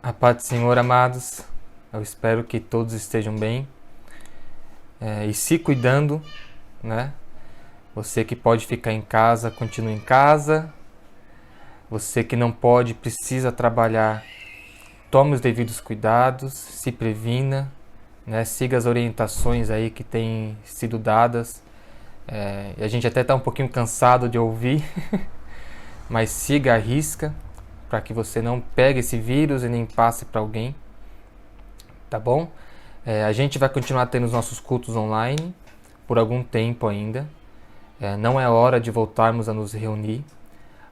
A paz do Senhor, amados. Eu espero que todos estejam bem e se cuidando, né? Você que pode ficar em casa, continue em casa. Você que não pode, precisa trabalhar, tome os devidos cuidados, se previna, né? Siga as orientações aí que têm sido dadas. E a gente até está um pouquinho cansado de ouvir, mas siga a risca, para que você não pegue esse vírus e nem passe para alguém, tá bom? A gente vai continuar tendo os nossos cultos online por algum tempo ainda. Não é hora de voltarmos a nos reunir,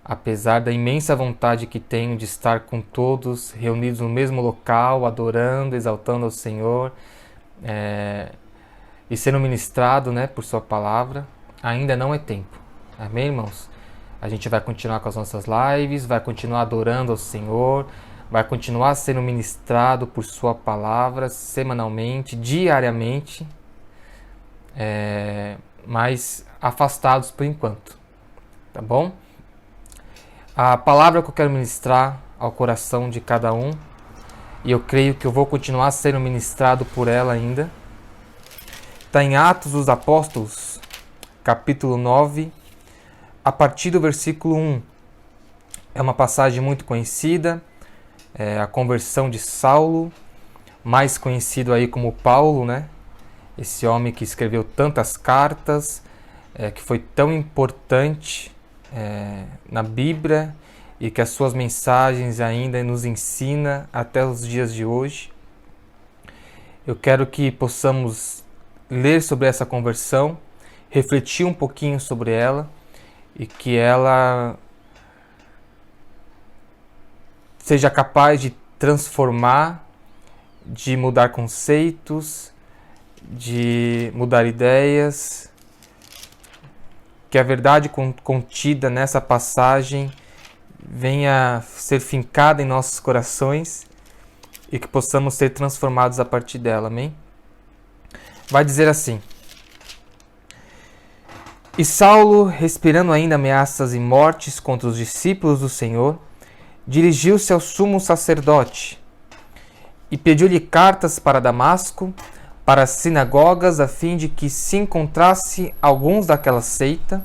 apesar da imensa vontade que tenho de estar com todos reunidos no mesmo local, adorando, exaltando ao Senhor e sendo ministrado, né, por sua palavra. Ainda não é tempo. Amém, irmãos? A gente vai continuar com as nossas lives, vai continuar adorando ao Senhor, vai continuar sendo ministrado por sua palavra semanalmente, diariamente, mas afastados por enquanto, tá bom? A palavra que eu quero ministrar ao coração de cada um, e eu creio que eu vou continuar sendo ministrado por ela ainda, está em Atos dos Apóstolos, capítulo 9, a partir do versículo 1. É uma passagem muito conhecida, a conversão de Saulo, mais conhecido aí como Paulo, né? Esse homem que escreveu tantas cartas, que foi tão importante na Bíblia e que as suas mensagens ainda nos ensina até os dias de hoje. Eu quero que possamos ler sobre essa conversão, refletir um pouquinho sobre ela, e que ela seja capaz de transformar, de mudar conceitos, de mudar ideias, que a verdade contida nessa passagem venha ser fincada em nossos corações e que possamos ser transformados a partir dela, amém? Vai dizer assim: E Saulo, respirando ainda ameaças e mortes contra os discípulos do Senhor, dirigiu-se ao sumo sacerdote e pediu-lhe cartas para Damasco, para as sinagogas, a fim de que se encontrasse alguns daquela seita,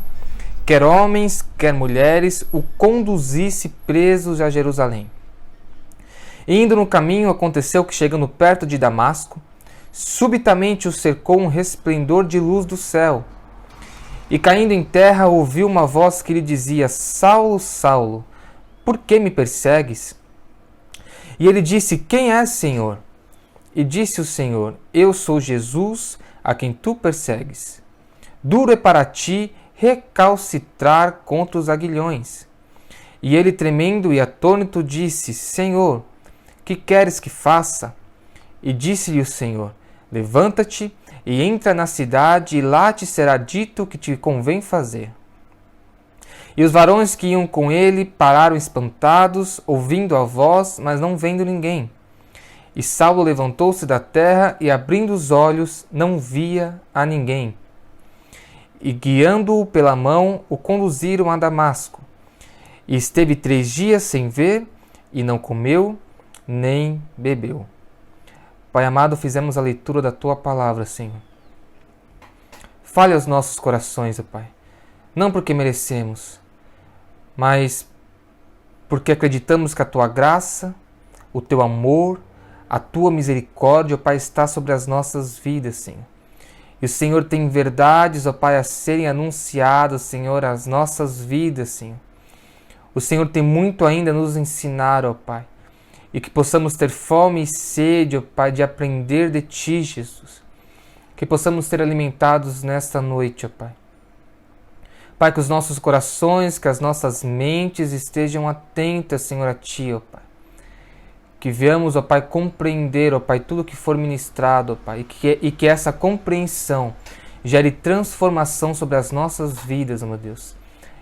quer homens, quer mulheres, o conduzisse presos a Jerusalém. E indo no caminho, aconteceu que, chegando perto de Damasco, subitamente o cercou um resplendor de luz do céu. E caindo em terra, ouviu uma voz que lhe dizia: Saulo, Saulo, por que me persegues? E ele disse: Quem és, Senhor? E disse o Senhor: Eu sou Jesus, a quem tu persegues. Duro é para ti recalcitrar contra os aguilhões. E ele, tremendo e atônito, disse: Senhor, que queres que faça? E disse-lhe o Senhor: Levanta-te e entra na cidade, e lá te será dito o que te convém fazer. E os varões que iam com ele pararam espantados, ouvindo a voz, mas não vendo ninguém. E Saulo levantou-se da terra e, abrindo os olhos, não via a ninguém. E, guiando-o pela mão, o conduziram a Damasco. E esteve 3 dias sem ver, e não comeu, nem bebeu. Pai amado, fizemos a leitura da Tua Palavra, Senhor. Fale aos nossos corações, ó Pai. Não porque merecemos, mas porque acreditamos que a Tua graça, o Teu amor, a Tua misericórdia, ó Pai, está sobre as nossas vidas, Senhor. E o Senhor tem verdades, ó Pai, a serem anunciadas, Senhor, às nossas vidas, Senhor. O Senhor tem muito ainda a nos ensinar, ó Pai. E que possamos ter fome e sede, ó Pai, de aprender de Ti, Jesus. Que possamos ser alimentados nesta noite, ó Pai. Pai, que os nossos corações, que as nossas mentes estejam atentas, Senhor, a Ti, ó Pai. Que venhamos, ó Pai, compreender, ó Pai, tudo que for ministrado, ó Pai. E que essa compreensão gere transformação sobre as nossas vidas, ó meu Deus.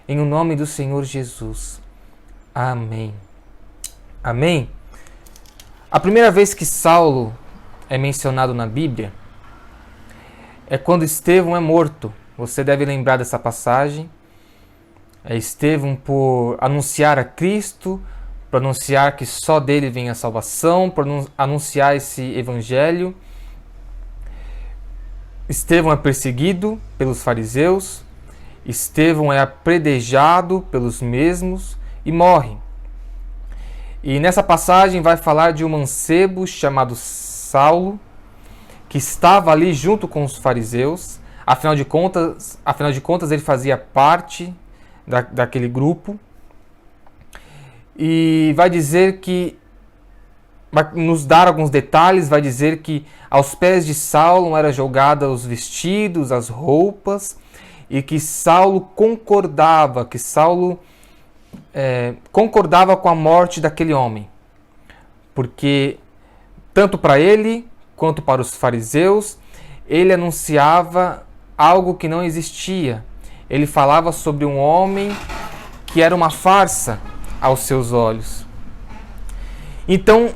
Em o nome do Senhor Jesus. Amém. Amém. A primeira vez que Saulo é mencionado na Bíblia é quando Estevão é morto. Você deve lembrar dessa passagem. Estevão, por anunciar a Cristo, para anunciar que só dele vem a salvação, para anunciar esse evangelho. Estevão é perseguido pelos fariseus, Estevão é apedrejado pelos mesmos e morre. E nessa passagem vai falar de um mancebo chamado Saulo, que estava ali junto com os fariseus. Afinal de contas ele fazia parte daquele grupo. E vai dizer que, vai nos dar alguns detalhes, vai dizer que aos pés de Saulo eram jogados os vestidos, as roupas, e que Saulo concordava com a morte daquele homem. Porque tanto para ele quanto para os fariseus, ele anunciava algo que não existia. Ele falava sobre um homem que era uma farsa aos seus olhos. Então,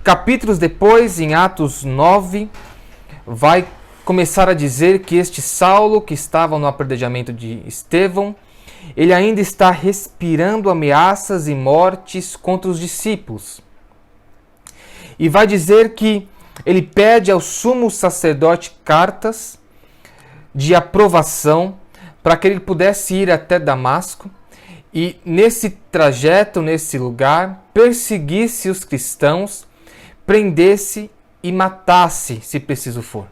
capítulos depois, em Atos 9, vai começar a dizer que este Saulo, que estava no apedrejamento de Estevão, ele ainda está respirando ameaças e mortes contra os discípulos. E vai dizer que ele pede ao sumo sacerdote cartas de aprovação para que ele pudesse ir até Damasco e nesse trajeto, nesse lugar, perseguisse os cristãos, prendesse e matasse, se preciso for.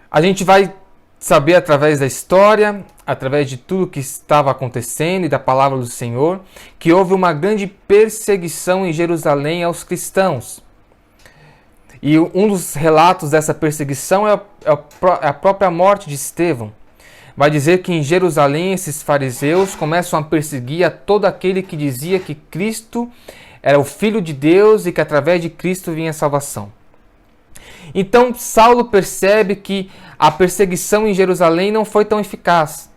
A gente vai saber através da história, através de tudo que estava acontecendo e da palavra do Senhor, que houve uma grande perseguição em Jerusalém aos cristãos. E um dos relatos dessa perseguição é a própria morte de Estevão. Vai dizer que em Jerusalém esses fariseus começam a perseguir a todo aquele que dizia que Cristo era o Filho de Deus e que através de Cristo vinha a salvação. Então Saulo percebe que a perseguição em Jerusalém não foi tão eficaz,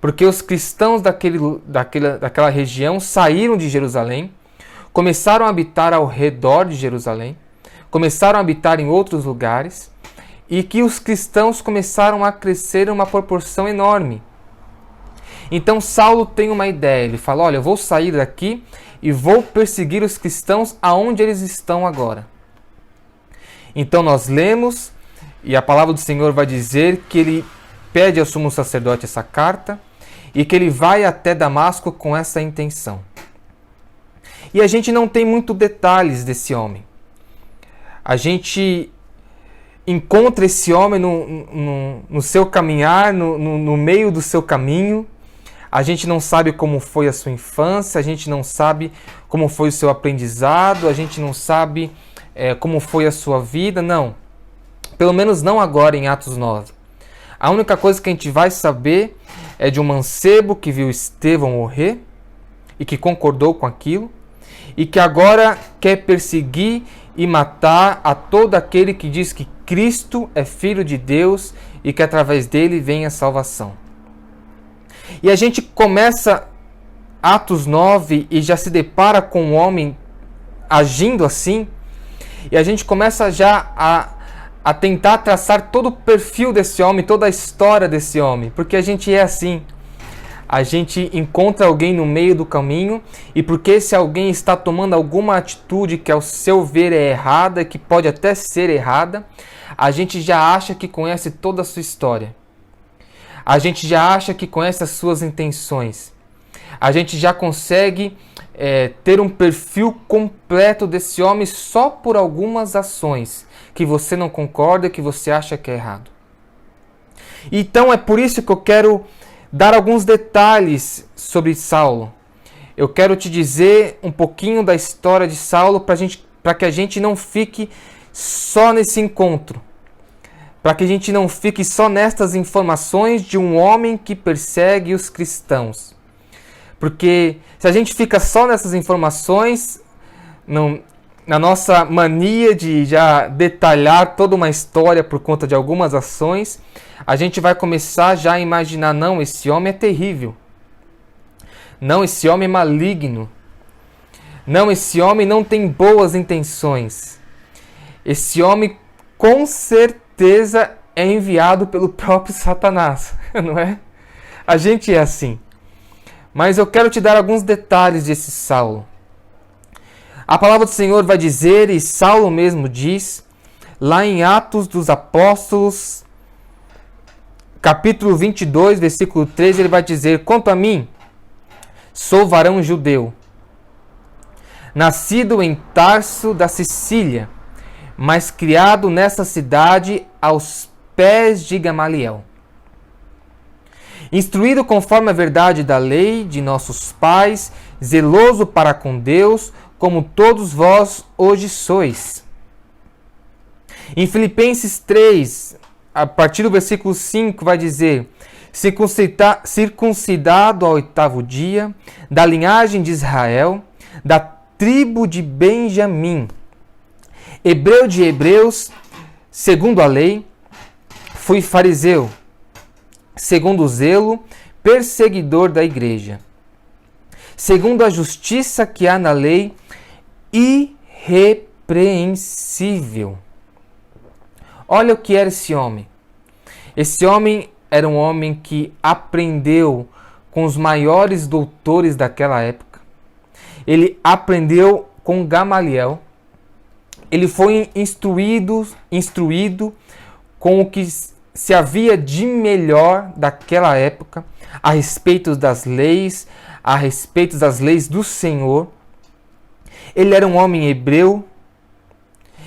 porque os cristãos daquela região saíram de Jerusalém, começaram a habitar ao redor de Jerusalém, começaram a habitar em outros lugares, e que os cristãos começaram a crescer em uma proporção enorme. Então Saulo tem uma ideia, ele fala, olha, eu vou sair daqui e vou perseguir os cristãos aonde eles estão agora. Então nós lemos, e a palavra do Senhor vai dizer que ele pede ao sumo sacerdote essa carta, e que ele vai até Damasco com essa intenção. E a gente não tem muitos detalhes desse homem. A gente encontra esse homem no seu caminhar, no meio do seu caminho. A gente não sabe como foi a sua infância, a gente não sabe como foi o seu aprendizado, a gente não sabe como foi a sua vida, não. Pelo menos não agora em Atos 9. A única coisa que a gente vai saber é de um mancebo que viu Estevão morrer e que concordou com aquilo e que agora quer perseguir e matar a todo aquele que diz que Cristo é Filho de Deus e que através dele vem a salvação. E a gente começa Atos 9 e já se depara com um homem agindo assim, e a gente começa já a tentar traçar todo o perfil desse homem, toda a história desse homem, porque a gente é assim. A gente encontra alguém no meio do caminho e porque esse alguém está tomando alguma atitude que ao seu ver é errada, que pode até ser errada, a gente já acha que conhece toda a sua história. A gente já acha que conhece as suas intenções. A gente já consegue ter um perfil completo desse homem só por algumas ações que você não concorda, que você acha que é errado. Então é por isso que eu quero dar alguns detalhes sobre Saulo. Eu quero te dizer um pouquinho da história de Saulo para que a gente não fique só nesse encontro. Para que a gente não fique só nestas informações de um homem que persegue os cristãos. Porque se a gente fica só nessas informações, na nossa mania de já detalhar toda uma história por conta de algumas ações, a gente vai começar já a imaginar, não, esse homem é terrível. Não, esse homem é maligno. Não, esse homem não tem boas intenções. Esse homem com certeza é enviado pelo próprio Satanás, não é? A gente é assim. Mas eu quero te dar alguns detalhes desse Saulo. A palavra do Senhor vai dizer, e Saulo mesmo diz, lá em Atos dos Apóstolos, capítulo 22, versículo 13, ele vai dizer: quanto a mim, sou varão judeu, nascido em Tarso da Sicília, mas criado nessa cidade aos pés de Gamaliel. Instruído conforme a verdade da lei de nossos pais, zeloso para com Deus, como todos vós hoje sois. Em Filipenses 3, a partir do versículo 5, vai dizer: circuncidado ao 8º dia, da linhagem de Israel, da tribo de Benjamim, hebreu de hebreus, segundo a lei, fui fariseu, segundo o zelo, perseguidor da igreja, segundo a justiça que há na lei, irrepreensível. Olha o que era esse homem. Esse homem era um homem que aprendeu com os maiores doutores daquela época. Ele aprendeu com Gamaliel. Ele foi instruído com o que se havia de melhor daquela época a respeito das leis do Senhor. Ele era um homem hebreu,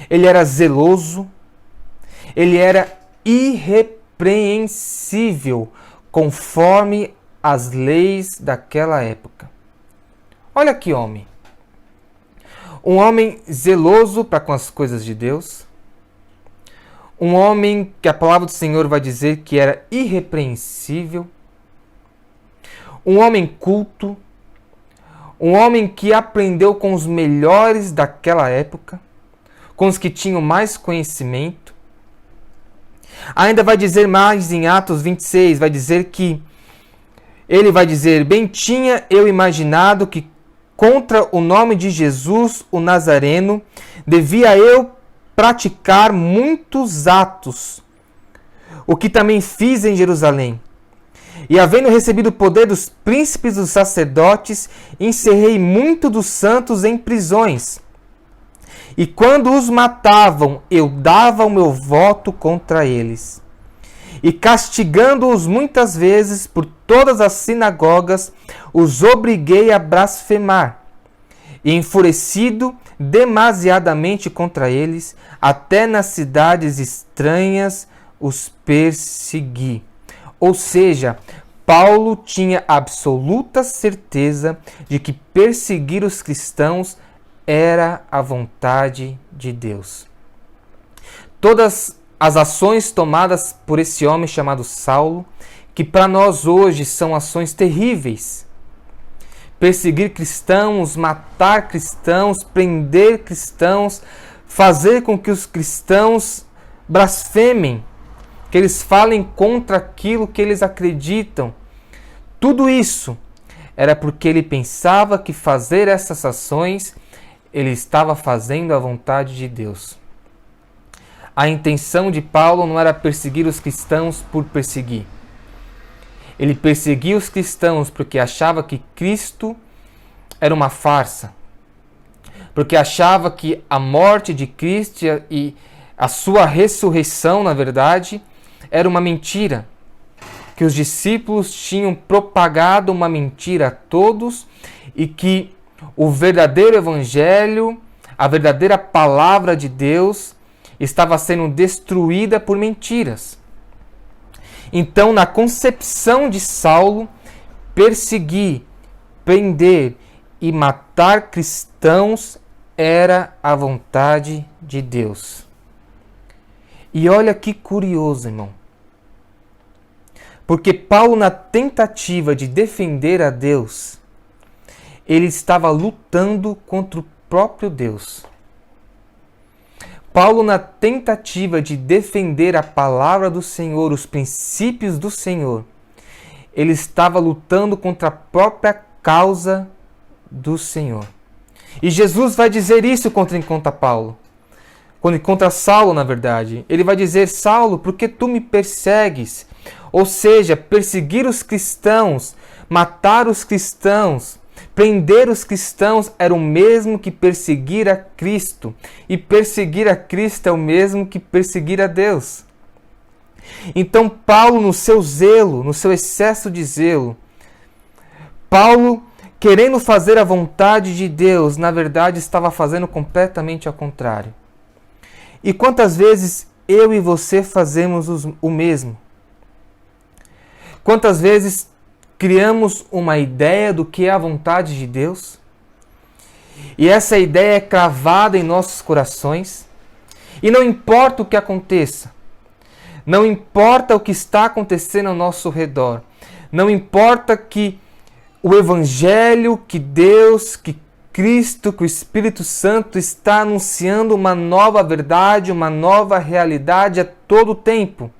ele era zeloso, ele era irrepreensível conforme as leis daquela época. Olha que homem. Um homem zeloso para com as coisas de Deus. Um homem que a palavra do Senhor vai dizer que era irrepreensível. Um homem culto. Um homem que aprendeu com os melhores daquela época, com os que tinham mais conhecimento. Ainda vai dizer mais em Atos 26, vai dizer que ele vai dizer: bem tinha eu imaginado que contra o nome de Jesus, o Nazareno, devia eu praticar muitos atos, o que também fiz em Jerusalém. E havendo recebido o poder dos príncipes dos sacerdotes, encerrei muito dos santos em prisões. E quando os matavam, eu dava o meu voto contra eles. E castigando-os muitas vezes por todas as sinagogas, os obriguei a blasfemar. E enfurecido demasiadamente contra eles, até nas cidades estranhas os persegui. Ou seja, Paulo tinha absoluta certeza de que perseguir os cristãos era a vontade de Deus. Todas as ações tomadas por esse homem chamado Saulo, que para nós hoje são ações terríveis. Perseguir cristãos, matar cristãos, prender cristãos, fazer com que os cristãos blasfemem, que eles falem contra aquilo que eles acreditam. Tudo isso era porque ele pensava que fazer essas ações, ele estava fazendo a vontade de Deus. A intenção de Paulo não era perseguir os cristãos por perseguir. Ele perseguia os cristãos porque achava que Cristo era uma farsa. Porque achava que a morte de Cristo e a sua ressurreição, na verdade, era uma mentira, que os discípulos tinham propagado uma mentira a todos e que o verdadeiro evangelho, a verdadeira palavra de Deus estava sendo destruída por mentiras. Então, na concepção de Saulo, perseguir, prender e matar cristãos era a vontade de Deus. E olha que curioso, irmão. Porque Paulo, na tentativa de defender a Deus, ele estava lutando contra o próprio Deus. Paulo, na tentativa de defender a palavra do Senhor, os princípios do Senhor, ele estava lutando contra a própria causa do Senhor. E Jesus vai dizer isso contra Paulo. Contra Saulo, na verdade. Ele vai dizer: Saulo, por que tu me persegues? Ou seja, perseguir os cristãos, matar os cristãos, prender os cristãos era o mesmo que perseguir a Cristo. E perseguir a Cristo é o mesmo que perseguir a Deus. Então Paulo, no seu zelo, no seu excesso de zelo, Paulo, querendo fazer a vontade de Deus, na verdade estava fazendo completamente ao contrário. E quantas vezes eu e você fazemos o mesmo? Quantas vezes criamos uma ideia do que é a vontade de Deus? E essa ideia é cravada em nossos corações. E não importa o que aconteça, não importa o que está acontecendo ao nosso redor, não importa que o Evangelho, que Deus, que Cristo, que o Espírito Santo está anunciando uma nova verdade, uma nova realidade a todo tempo.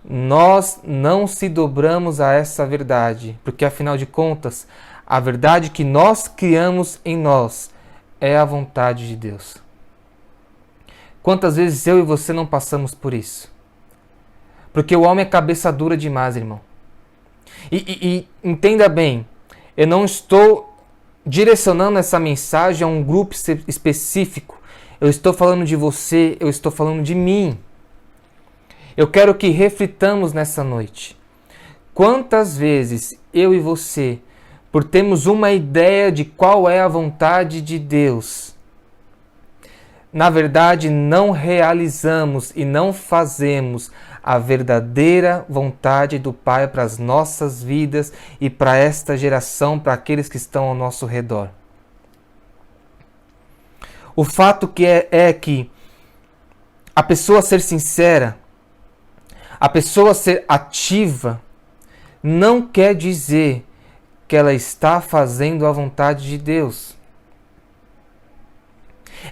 Nós não se dobramos a essa verdade, porque afinal de contas, a verdade que nós criamos em nós é a vontade de Deus. Quantas vezes eu e você não passamos por isso? Porque o homem é cabeça dura demais, irmão. E entenda bem, eu não estou direcionando essa mensagem a um grupo específico. Eu estou falando de você, eu estou falando de mim. Eu quero que reflitamos nessa noite. Quantas vezes eu e você, por termos uma ideia de qual é a vontade de Deus, na verdade não realizamos e não fazemos a verdadeira vontade do Pai para as nossas vidas e para esta geração, para aqueles que estão ao nosso redor. O fato que é que a pessoa ser sincera, a pessoa ser ativa, não quer dizer que ela está fazendo a vontade de Deus.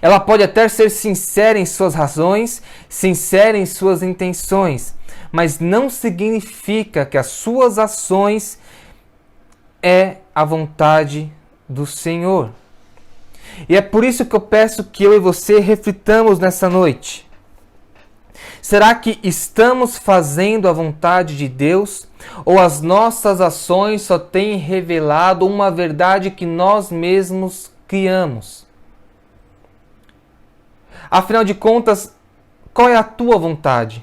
Ela pode até ser sincera em suas razões, sincera em suas intenções, mas não significa que as suas ações é a vontade do Senhor. E é por isso que eu peço que eu e você reflitamos nessa noite. Será que estamos fazendo a vontade de Deus? Ou as nossas ações só têm revelado uma verdade que nós mesmos criamos? Afinal de contas, qual é a tua vontade?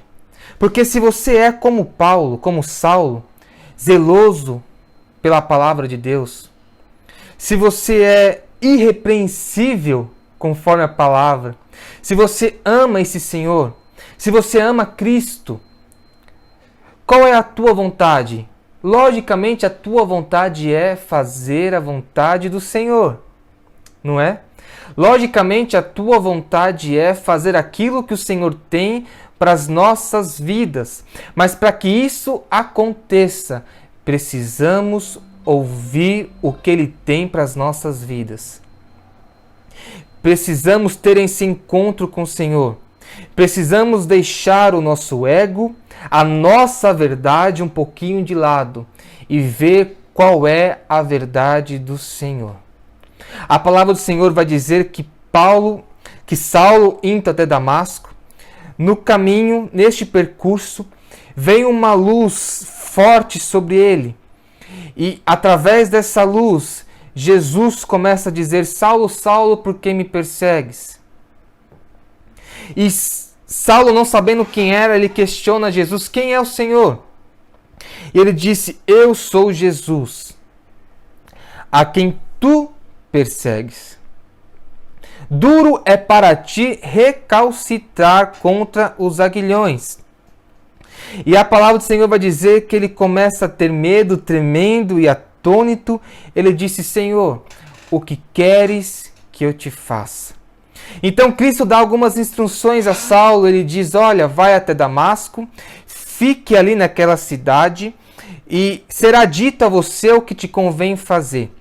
Porque se você é como Paulo, como Saulo, zeloso pela palavra de Deus, se você é irrepreensível conforme a palavra, se você ama esse Senhor, se você ama Cristo, qual é a tua vontade? Logicamente, a tua vontade é fazer a vontade do Senhor, não é? Logicamente, a tua vontade é fazer aquilo que o Senhor tem para as nossas vidas. Mas para que isso aconteça, precisamos ouvir o que Ele tem para as nossas vidas. Precisamos ter esse encontro com o Senhor. Precisamos deixar o nosso ego, a nossa verdade um pouquinho de lado e ver qual é a verdade do Senhor. A palavra do Senhor vai dizer que Saulo indo até Damasco, no caminho, neste percurso, veio uma luz forte sobre ele. E através dessa luz, Jesus começa a dizer: Saulo, Saulo, por que me persegues? E Saulo, não sabendo quem era, ele questiona Jesus: quem é o Senhor? E ele disse: eu sou Jesus, a quem tu persegues. Duro é para ti recalcitrar contra os aguilhões. E a palavra do Senhor vai dizer que ele começa a ter medo, tremendo e atônito. Ele disse: Senhor, o que queres que eu te faça? Então Cristo dá algumas instruções a Saulo. Ele diz: olha, vai até Damasco, fique ali naquela cidade e será dito a você o que te convém fazer.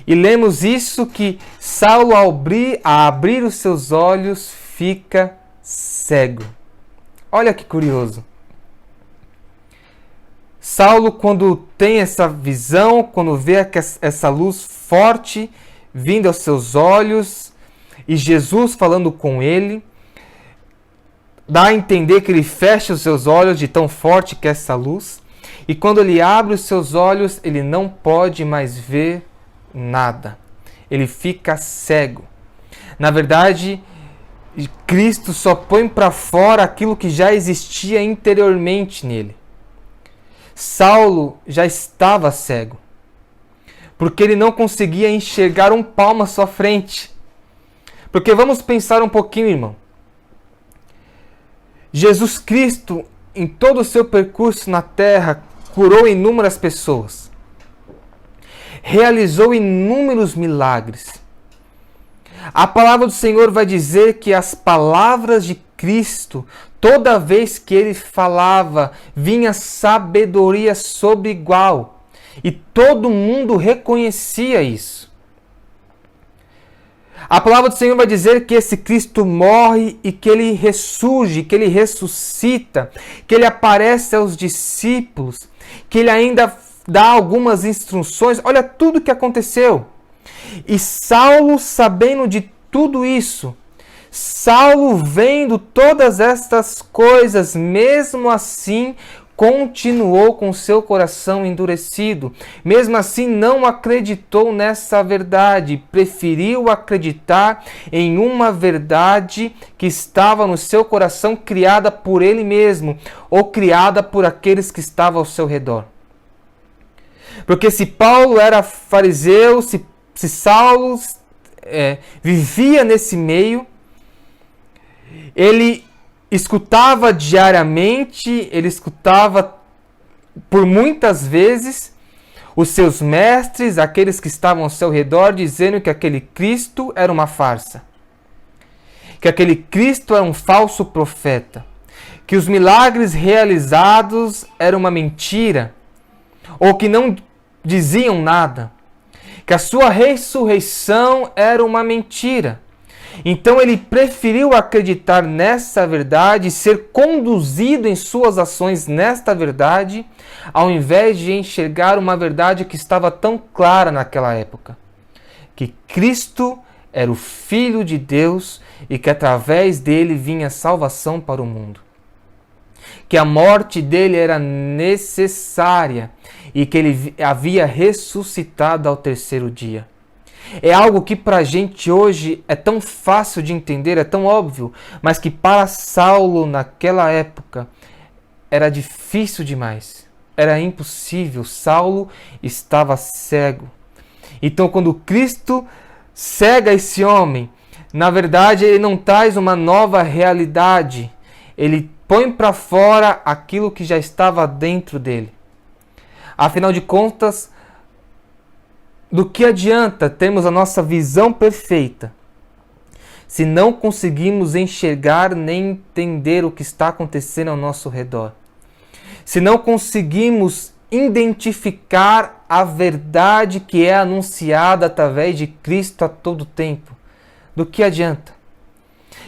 E lemos isso, que Saulo, ao abrir os seus olhos, fica cego. Olha que curioso. Saulo, quando tem essa visão, quando vê essa luz forte vindo aos seus olhos e Jesus falando com ele, dá a entender que ele fecha os seus olhos de tão forte que é essa luz. E quando ele abre os seus olhos, ele não pode mais ver nada. Ele fica cego. Na verdade, Cristo só põe para fora aquilo que já existia interiormente nele. Saulo já estava cego, porque ele não conseguia enxergar um palmo à sua frente. Porque vamos pensar um pouquinho, irmão. Jesus Cristo, em todo o seu percurso na terra, curou inúmeras pessoas. Realizou inúmeros milagres. A palavra do Senhor vai dizer que as palavras de Cristo, toda vez que ele falava, vinha sabedoria sobre igual. E todo mundo reconhecia isso. A palavra do Senhor vai dizer que esse Cristo morre e que ele ressurge, que ele ressuscita, que ele aparece aos discípulos, que ele ainda dá algumas instruções. Olha tudo o que aconteceu. E Saulo, sabendo de tudo isso, Saulo, vendo todas estas coisas, mesmo assim, continuou com seu coração endurecido. Mesmo assim, não acreditou nessa verdade. Preferiu acreditar em uma verdade que estava no seu coração, criada por ele mesmo, ou criada por aqueles que estavam ao seu redor. Porque se Paulo era fariseu, se Saulo vivia nesse meio, ele escutava diariamente, ele escutava por muitas vezes os seus mestres, aqueles que estavam ao seu redor, dizendo que aquele Cristo era uma farsa, que aquele Cristo era um falso profeta, que os milagres realizados eram uma mentira, ou que não diziam nada, que a sua ressurreição era uma mentira. Então ele preferiu acreditar nessa verdade, ser conduzido em suas ações nesta verdade, ao invés de enxergar uma verdade que estava tão clara naquela época, que Cristo era o Filho de Deus e que através dele vinha salvação para o mundo. Que a morte dele era necessária e que ele havia ressuscitado ao terceiro dia. É algo que para a gente hoje é tão fácil de entender, é tão óbvio, mas que para Saulo naquela época era difícil demais. Era impossível. Saulo estava cego. Então quando Cristo cega esse homem, na verdade ele não traz uma nova realidade. Ele põe para fora aquilo que já estava dentro dele. Afinal de contas, do que adianta termos a nossa visão perfeita se não conseguimos enxergar nem entender o que está acontecendo ao nosso redor? Se não conseguimos identificar a verdade que é anunciada através de Cristo a todo tempo, do que adianta?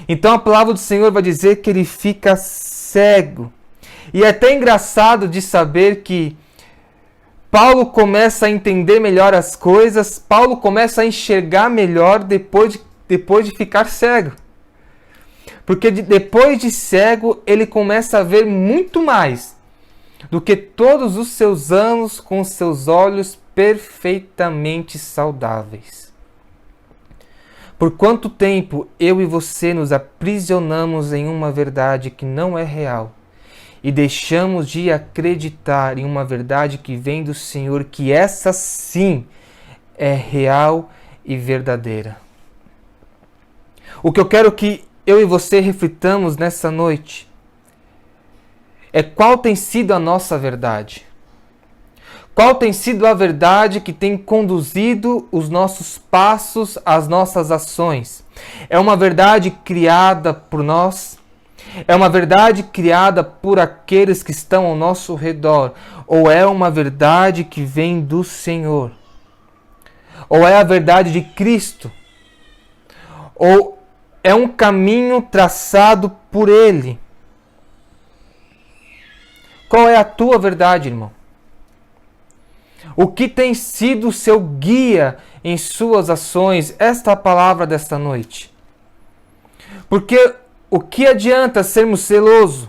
Então a palavra do Senhor vai dizer que ele fica cego. E é até engraçado de saber que Paulo começa a entender melhor as coisas, Paulo começa a enxergar melhor depois de ficar cego. Porque depois de cego, ele começa a ver muito mais do que todos os seus anos com seus olhos perfeitamente saudáveis. Por quanto tempo eu e você nos aprisionamos em uma verdade que não é real e deixamos de acreditar em uma verdade que vem do Senhor, que essa sim é real e verdadeira. O que eu quero que eu e você reflitamos nessa noite é qual tem sido a nossa verdade. Qual tem sido a verdade que tem conduzido os nossos passos, as nossas ações? É uma verdade criada por nós? É uma verdade criada por aqueles que estão ao nosso redor? Ou é uma verdade que vem do Senhor? Ou é a verdade de Cristo? Ou é um caminho traçado por Ele? Qual é a tua verdade, irmão? O que tem sido o seu guia em suas ações? Esta é a palavra desta noite. Porque o que adianta sermos zelosos?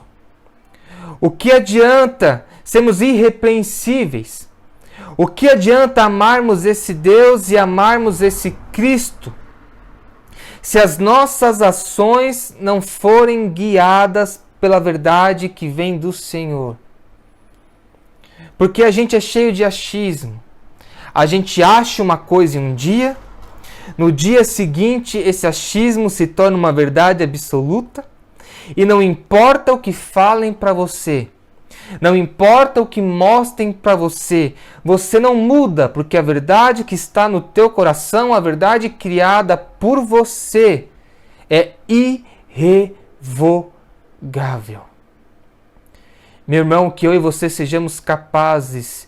O que adianta sermos irrepreensíveis. O que adianta amarmos esse Deus e amarmos esse Cristo, se as nossas ações não forem guiadas pela verdade que vem do Senhor? Porque a gente é cheio de achismo. A gente acha uma coisa em um dia, no dia seguinte esse achismo se torna uma verdade absoluta, e não importa o que falem para você, não importa o que mostrem para você, você não muda, porque a verdade que está no teu coração, a verdade criada por você, é irrevogável. Meu irmão, que eu e você sejamos capazes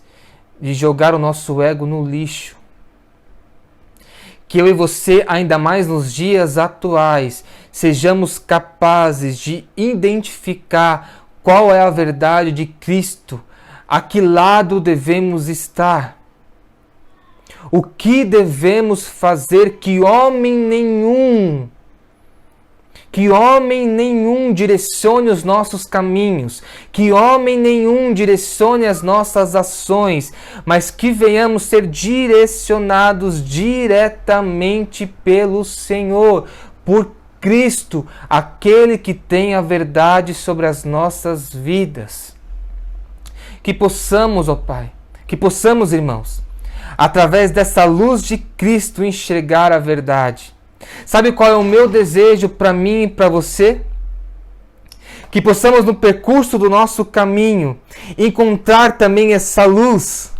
de jogar o nosso ego no lixo. Que eu e você, ainda mais nos dias atuais, sejamos capazes de identificar qual é a verdade de Cristo, a que lado devemos estar, o que devemos fazer, que homem nenhum direcione os nossos caminhos, que homem nenhum direcione as nossas ações, mas que venhamos ser direcionados diretamente pelo Senhor, por Cristo, aquele que tem a verdade sobre as nossas vidas. Que possamos, ó Pai, que possamos, irmãos, através dessa luz de Cristo enxergar a verdade. Sabe qual é o meu desejo para mim e para você? Que possamos no percurso do nosso caminho encontrar também essa luz.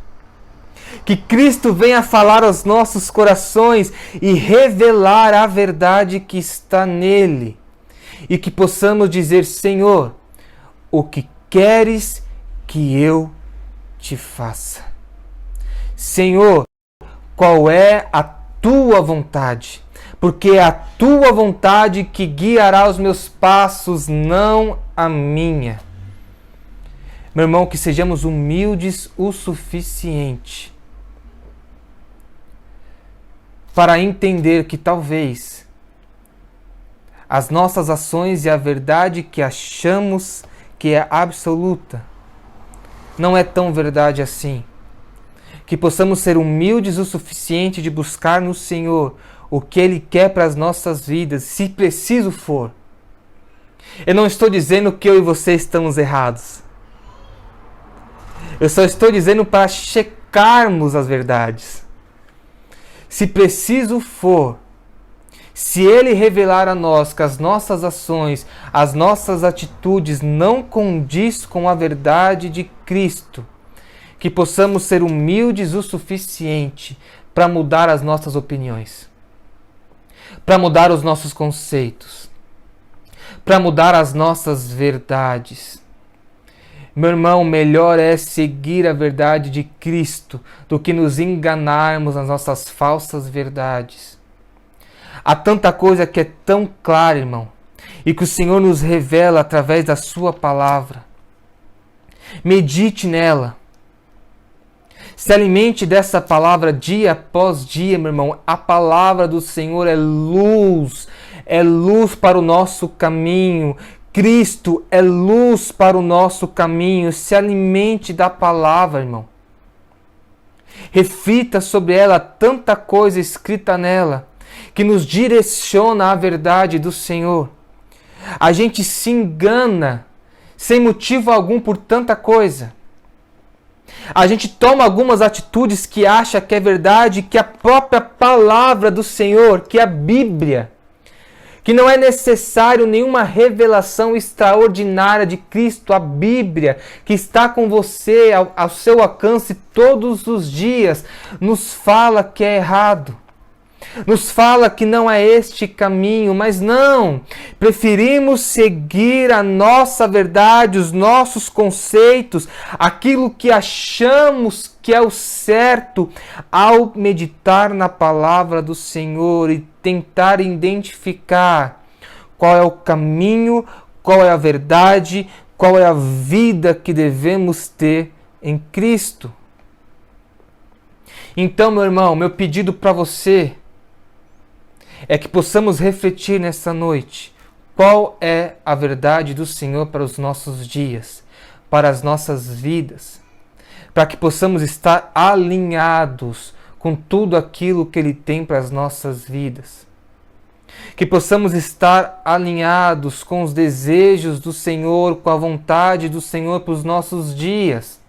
Que Cristo venha falar aos nossos corações e revelar a verdade que está nele. E que possamos dizer: Senhor, o que queres que eu te faça? Senhor, qual é a tua vontade? Porque é a tua vontade que guiará os meus passos, não a minha. Meu irmão, que sejamos humildes o suficiente para entender que talvez as nossas ações e a verdade que achamos que é absoluta não é tão verdade assim. Que possamos ser humildes o suficiente de buscar no Senhor o que Ele quer para as nossas vidas, se preciso for. Eu não estou dizendo que eu e você estamos errados. Eu só estou dizendo para checarmos as verdades. Se preciso for, se Ele revelar a nós que as nossas ações, as nossas atitudes não condiz com a verdade de Cristo, que possamos ser humildes o suficiente para mudar as nossas opiniões, para mudar os nossos conceitos, para mudar as nossas verdades. Meu irmão, melhor é seguir a verdade de Cristo do que nos enganarmos nas nossas falsas verdades. Há tanta coisa que é tão clara, irmão, e que o Senhor nos revela através da sua palavra. Medite nela. Se alimente dessa palavra dia após dia, meu irmão. A palavra do Senhor é luz para o nosso caminho. Cristo é luz para o nosso caminho. Se alimente da palavra, irmão. Reflita sobre ela, tanta coisa escrita nela, que nos direciona à verdade do Senhor. A gente se engana sem motivo algum por tanta coisa. A gente toma algumas atitudes que acha que é verdade, que a própria palavra do Senhor, que é a Bíblia, que não é necessário nenhuma revelação extraordinária de Cristo, a Bíblia, que está com você, ao seu alcance todos os dias, nos fala que é errado. Nos fala que não é este caminho, mas não. Preferimos seguir a nossa verdade, os nossos conceitos, aquilo que achamos que é o certo, ao meditar na palavra do Senhor e tentar identificar qual é o caminho, qual é a verdade, qual é a vida que devemos ter em Cristo. Então, meu irmão, meu pedido para você é que possamos refletir nessa noite qual é a verdade do Senhor para os nossos dias, para as nossas vidas, para que possamos estar alinhados com tudo aquilo que Ele tem para as nossas vidas. Que possamos estar alinhados com os desejos do Senhor, com a vontade do Senhor para os nossos dias.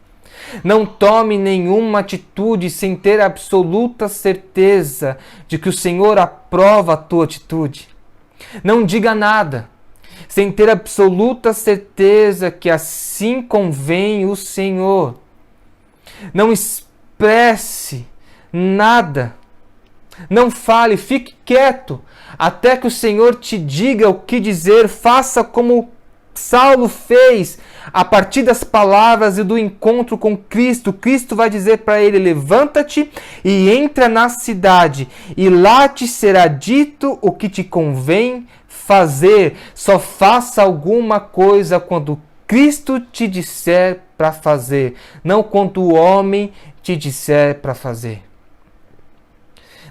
Não tome nenhuma atitude sem ter absoluta certeza de que o Senhor aprova a tua atitude. Não diga nada sem ter absoluta certeza que assim convém o Senhor. Não expresse nada. Não fale, fique quieto, até que o Senhor te diga o que dizer. Faça como Saulo fez, a partir das palavras e do encontro com Cristo. Cristo vai dizer para ele: levanta-te e entra na cidade, e lá te será dito o que te convém fazer. Só faça alguma coisa quando Cristo te disser para fazer, não quando o homem te disser para fazer.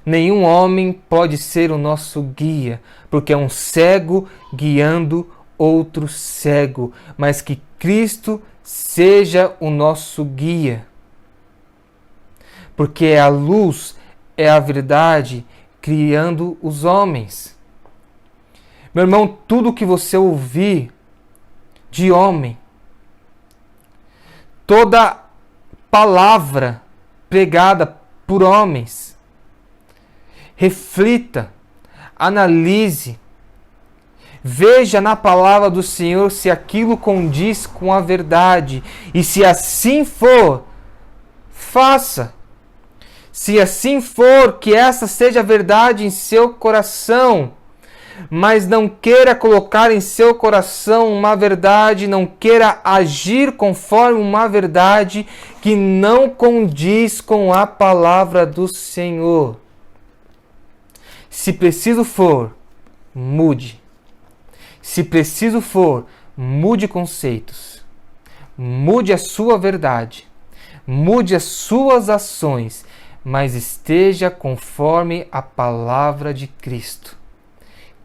Nenhum homem pode ser o nosso guia, porque é um cego guiando outro cego, mas que Cristo seja o nosso guia. Porque é a luz, é a verdade, criando os homens. Meu irmão, tudo que você ouvir de homem, toda palavra pregada por homens, reflita, analise, veja na palavra do Senhor se aquilo condiz com a verdade. E se assim for, faça. Se assim for, que essa seja a verdade em seu coração. Mas não queira colocar em seu coração uma verdade, não queira agir conforme uma verdade que não condiz com a palavra do Senhor. Se preciso for, mude. Se preciso for, mude conceitos. Mude a sua verdade. Mude as suas ações, mas esteja conforme a palavra de Cristo.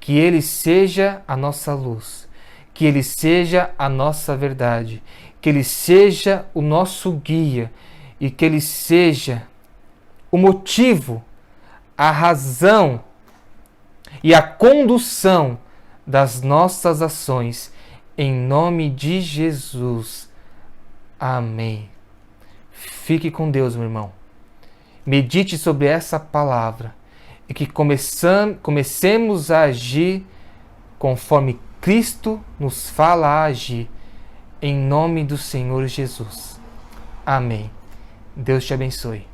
Que Ele seja a nossa luz. Que Ele seja a nossa verdade. Que Ele seja o nosso guia. E que Ele seja o motivo, a razão e a condução das nossas ações, em nome de Jesus. Amém. Fique com Deus, meu irmão. Medite sobre essa palavra e que comecemos a agir conforme Cristo nos fala a agir, em nome do Senhor Jesus. Amém. Deus te abençoe.